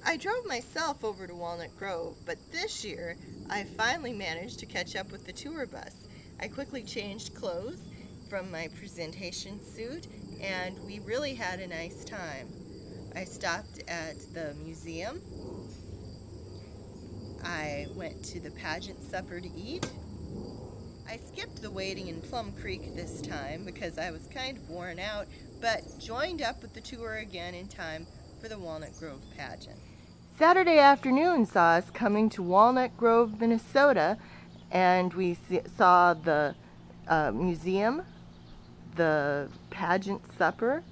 I drove myself over to Walnut Grove, but this year I finally managed to catch up with the tour bus. I quickly changed clothes from my presentation suit, and we really had a nice time. I stopped at the museum. I went to the pageant supper to eat. I skipped the waiting in Plum Creek this time because I was kind of worn out, but joined up with the tour again in time for the Walnut Grove pageant. Saturday afternoon saw us coming to Walnut Grove, Minnesota, and we saw the museum, the pageant supper,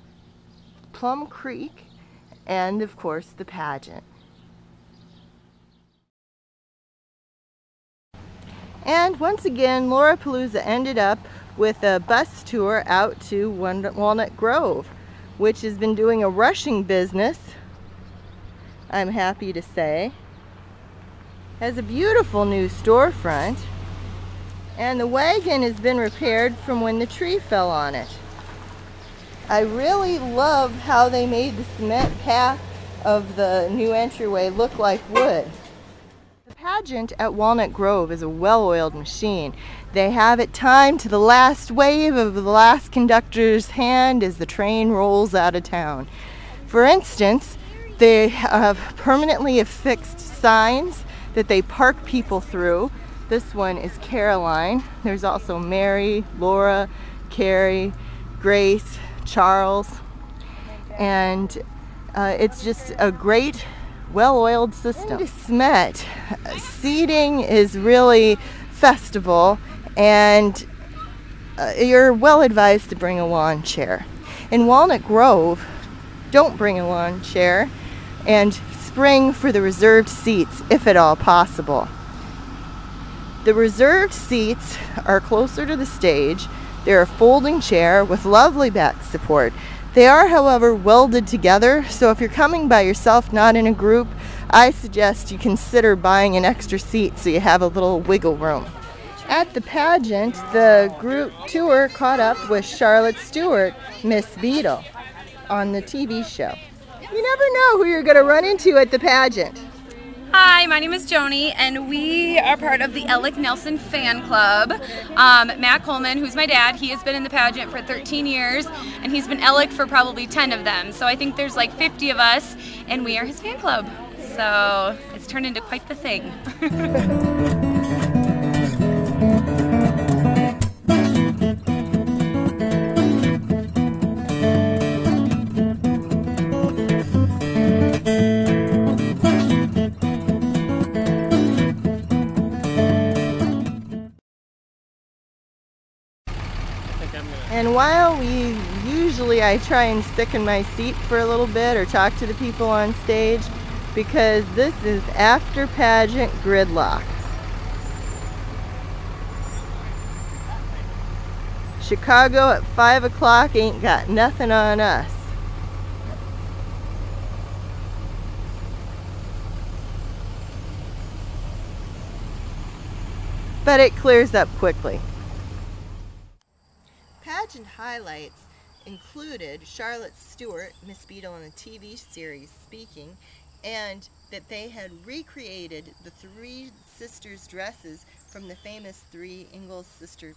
Plum Creek, and of course the pageant. And once again, LauraPalooza ended up with a bus tour out to Walnut Grove, which has been doing a rushing business, I'm happy to say. Has a beautiful new storefront, and the wagon has been repaired from when the tree fell on it. I really love how they made the cement path of the new entryway look like wood. The pageant at Walnut Grove is a well-oiled machine. They have it timed to the last wave of the last conductor's hand as the train rolls out of town. For instance, they have permanently affixed signs that they park people through. This one is Caroline. There's also Mary, Laura, Carrie, Grace, Charles, and it's just a great, well-oiled system. In Smet, seating is really festival, and you're well advised to bring a lawn chair. In Walnut Grove, don't bring a lawn chair, and spring for the reserved seats if at all possible. The reserved seats are closer to the stage. They're a folding chair with lovely back support. They are, however, welded together, so if you're coming by yourself, not in a group, I suggest you consider buying an extra seat so you have a little wiggle room. At the pageant, the group tour caught up with Charlotte Stewart, Miss Beadle, on the TV show. You never know who you're going to run into at the pageant. Hi, my name is Joni, and we are part of the Alec Nelson fan club. Matt Coleman, who's my dad, he has been in the pageant for 13 years, and he's been Alec for probably 10 of them. So I think there's like 50 of us, and we are his fan club. So it's turned into quite the thing. And while I try and stick in my seat for a little bit or talk to the people on stage, because this is after pageant gridlock. Chicago at 5 o'clock ain't got nothing on us. But it clears up quickly. Pageant highlights included Charlotte Stewart, Miss Beadle in the TV series, speaking, and that they had recreated the three sisters' dresses from the famous three Ingalls sister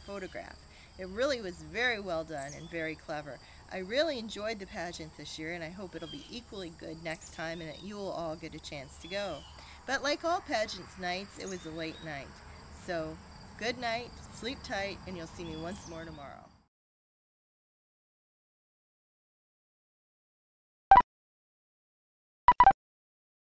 photograph. It really was very well done and very clever. I really enjoyed the pageant this year, and I hope it'll be equally good next time and that you will all get a chance to go. But like all pageants nights, it was a late night. So good night, sleep tight, and you'll see me once more tomorrow.